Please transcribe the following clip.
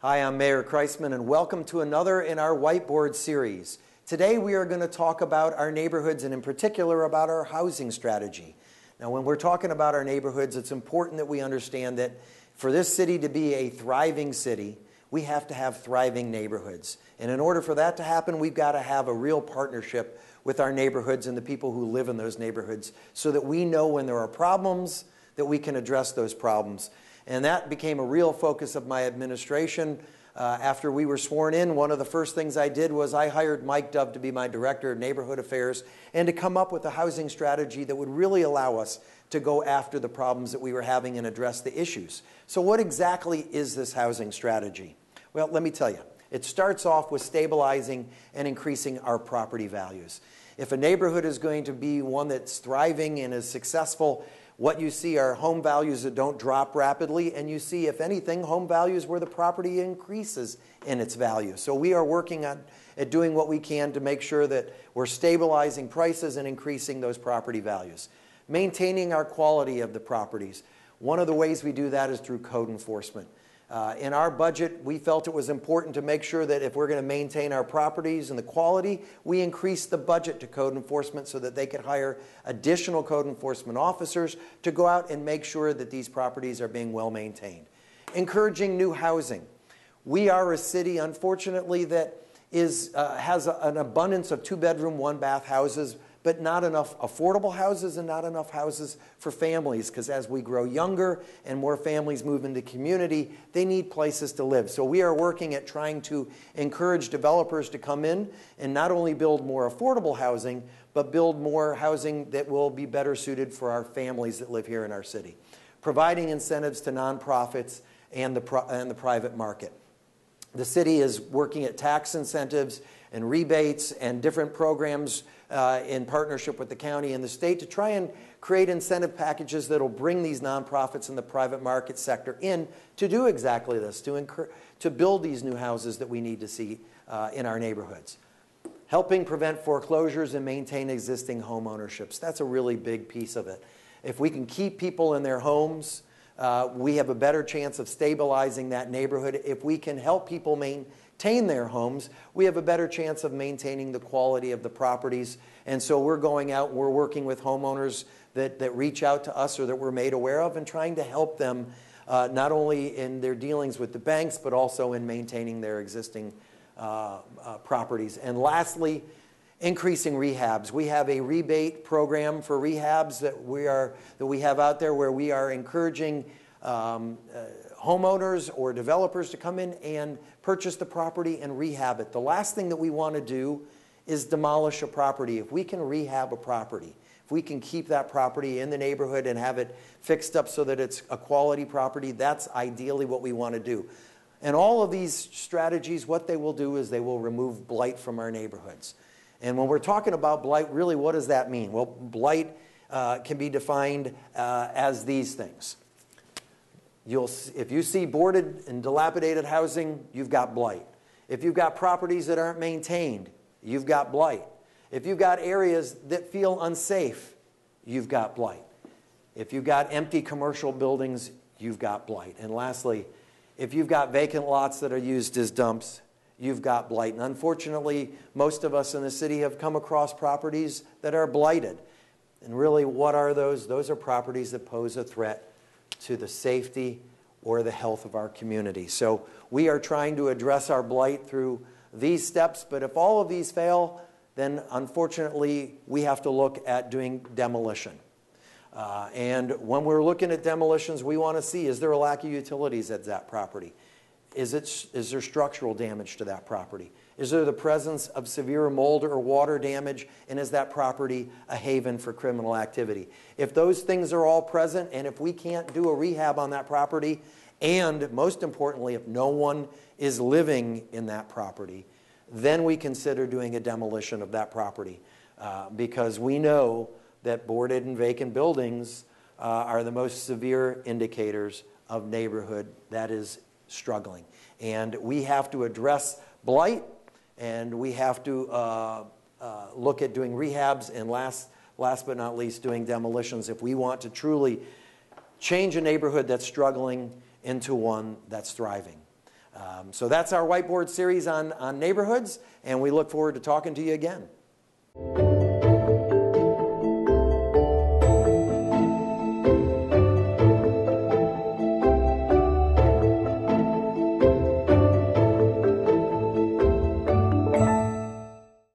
Hi, I'm Mayor Kriseman, and welcome to another in our whiteboard series. Today we are going to talk about our neighborhoods and in particular about our housing strategy. Now, when we're talking about our neighborhoods, it's important that we understand that for this city to be a thriving city, we have to have thriving neighborhoods. And in order for that to happen, we've got to have a real partnership with our neighborhoods and the people who live in those neighborhoods so that we know when there are problems that we can address those problems. And that became a real focus of my administration. After we were sworn in, one of the first things I did was I hired Mike Dove to be my Director of Neighborhood Affairs and to come up with a housing strategy that would really allow us to go after the problems that we were having and address the issues. So what exactly is this housing strategy? Well, let me tell you. It starts off with stabilizing and increasing our property values. If a neighborhood is going to be one that's thriving and is successful, what you see are home values that don't drop rapidly, and you see, if anything, home values where the property increases in its value. So we are working at doing what we can to make sure that we're stabilizing prices and increasing those property values. Maintaining our quality of the properties. One of the ways we do that is through code enforcement. In our budget, we felt it was important to make sure that if we're going to maintain our properties and the quality, we increase the budget to code enforcement so that they could hire additional code enforcement officers to go out and make sure that these properties are being well maintained. Encouraging new housing. We are a city, unfortunately, that has an abundance of two-bedroom, one-bath houses, but not enough affordable houses and not enough houses for families, because as we grow younger and more families move into community, they need places to live. So we are working at trying to encourage developers to come in and not only build more affordable housing, but build more housing that will be better suited for our families that live here in our city. Providing incentives to nonprofits and the private market. The city is working at tax incentives and rebates and different programs in partnership with the county and the state to try and create incentive packages that will bring these nonprofits and the private market sector in to do exactly this, to build these new houses that we need to see in our neighborhoods. Helping prevent foreclosures and maintain existing home ownerships. That's a really big piece of it. If we can keep people in their homes, we have a better chance of stabilizing that neighborhood. If we can help people maintain their homes, we have a better chance of maintaining the quality of the properties. And so we're going out, we're working with homeowners that reach out to us or that we're made aware of and trying to help them not only in their dealings with the banks, but also in maintaining their existing properties. And lastly, increasing rehabs. We have a rebate program for rehabs that we have out there where we are encouraging homeowners or developers to come in and purchase the property and rehab it. The last thing that we want to do is demolish a property. If we can rehab a property, if we can keep that property in the neighborhood and have it fixed up so that it's a quality property, that's ideally what we want to do. And all of these strategies, what they will do is they will remove blight from our neighborhoods. And when we're talking about blight, really what does that mean? Well, blight can be defined as these things. If you see boarded and dilapidated housing, you've got blight. If you've got properties that aren't maintained, you've got blight. If you've got areas that feel unsafe, you've got blight. If you've got empty commercial buildings, you've got blight. And lastly, if you've got vacant lots that are used as dumps, you've got blight. And unfortunately, most of us in the city have come across properties that are blighted. And really, what are those? Those are properties that pose a threat to the safety or the health of our community. So we are trying to address our blight through these steps, but if all of these fail, then unfortunately we have to look at doing demolition. And when we're looking at demolitions, we want to see, is there a lack of utilities at that property? Is there structural damage to that property? Is there the presence of severe mold or water damage? And is that property a haven for criminal activity? If those things are all present, and if we can't do a rehab on that property, and most importantly, if no one is living in that property, then we consider doing a demolition of that property. Because we know that boarded and vacant buildings are the most severe indicators of neighborhood that is struggling. And we have to address blight, and we have to look at doing rehabs, and last but not least, doing demolitions if we want to truly change a neighborhood that's struggling into one that's thriving. So that's our whiteboard series on neighborhoods, and we look forward to talking to you again.